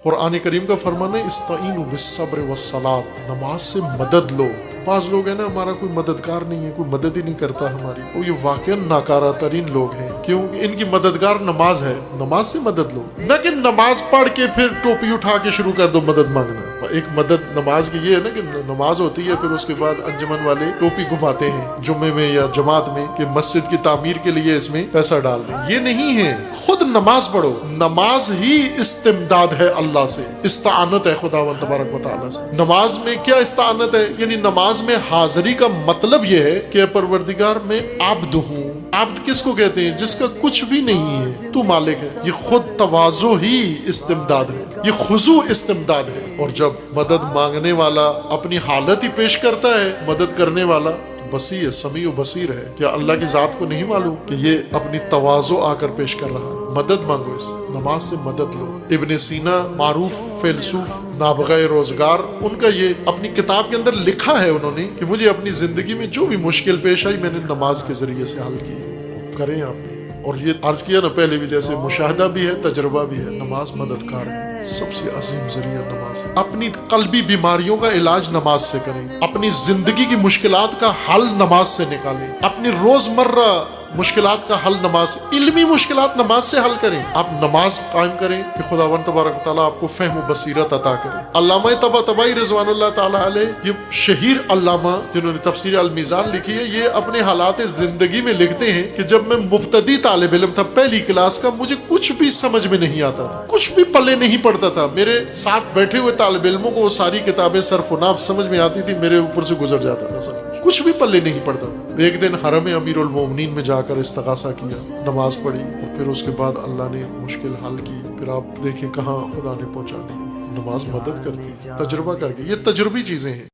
قرآن کریم کا فرمان ہے استعینوا بالصبر والصلاۃ، نماز سے مدد لو۔ بعض لوگ ہیں نا، ہمارا کوئی مددگار نہیں ہے، کوئی مدد ہی نہیں کرتا ہماری، وہ یہ واقعا ناکارہ ترین لوگ ہیں، کیونکہ ان کی مددگار نماز ہے۔ نماز سے مدد لو، نہ کہ نماز پڑھ کے پھر ٹوپی اٹھا کے شروع کر دو مدد مانگنا۔ ایک مدد نماز کی یہ ہے نا کہ نماز ہوتی ہے، پھر اس کے بعد انجمن والے ٹوپی گھماتے ہیں جمعے میں یا جماعت میں کہ مسجد کی تعمیر کے لیے اس میں پیسہ ڈال دیں۔ یہ نہیں ہے، خود نماز پڑھو۔ نماز ہی استمداد ہے اللہ سے، استعانت ہے خداوند تبارک و تعالیٰ سے۔ نماز میں کیا استعانت ہے؟ یعنی نماز میں حاضری کا مطلب یہ ہے کہ پروردگار میں عبد ہوں۔ عبد کس کو کہتے ہیں؟ جس کا کچھ بھی نہیں ہے، تو مالک ہے۔ یہ خود تواضع ہی استمداد ہے، یہ خضوع استمداد ہے۔ اور جب مدد مانگنے والا اپنی حالت ہی پیش کرتا ہے، مدد کرنے والا بصیر، سمیع و بصیر ہے، کیا اللہ کی ذات کو نہیں معلوم کہ یہ اپنی تواضع آ کر پیش کر رہا ہے؟ مدد مانگو، اس نماز سے مدد لو۔ ابن سینا معروف فیلسوف نابغہ روزگار، ان کا یہ اپنی کتاب کے اندر لکھا ہے انہوں نے کہ مجھے اپنی زندگی میں جو بھی مشکل پیش آئی میں نے نماز کے ذریعے سے حل کی۔ کریں آپ بھی۔ اور یہ عرض کیا نا پہلے بھی، جیسے مشاہدہ بھی ہے، تجربہ بھی ہے، نماز مددگار ہے۔ سب سے عظیم ذریعہ نماز ہے۔ اپنی قلبی بیماریوں کا علاج نماز سے کریں، اپنی زندگی کی مشکلات کا حل نماز سے نکالیں، اپنی روزمرہ مشکلات کا حل نماز سے، علمی مشکلات نماز سے حل کریں۔ آپ نماز قائم کریں کہ خداوند تبارک تعالیٰ آپ کو فہم و بصیرت عطا کرے۔ علامہ طباطبائی رضوان اللہ تعالیٰ علیہ، یہ شہیر علامہ جنہوں نے تفسیر المیزان لکھی ہے، یہ اپنے حالات زندگی میں لکھتے ہیں کہ جب میں مبتدی طالب علم تھا، پہلی کلاس کا، مجھے کچھ بھی سمجھ میں نہیں آتا تھا، کچھ بھی پلے نہیں پڑتا تھا۔ میرے ساتھ بیٹھے ہوئے طالب علموں کو وہ ساری کتابیں صرف و نحو سمجھ میں آتی تھی، میرے اوپر سے گزر جاتا تھا، سب کچھ بھی پلے نہیں پڑتا تھا۔ ایک دن حرم امیر المومنین میں جا کر استغاثہ کیا، نماز پڑھی، اور پھر اس کے بعد اللہ نے مشکل حل کی۔ پھر آپ دیکھیں کہاں خدا نے پہنچا دی۔ نماز مدد کرتی ہے، تجربہ کر کے، یہ تجربی چیزیں ہیں۔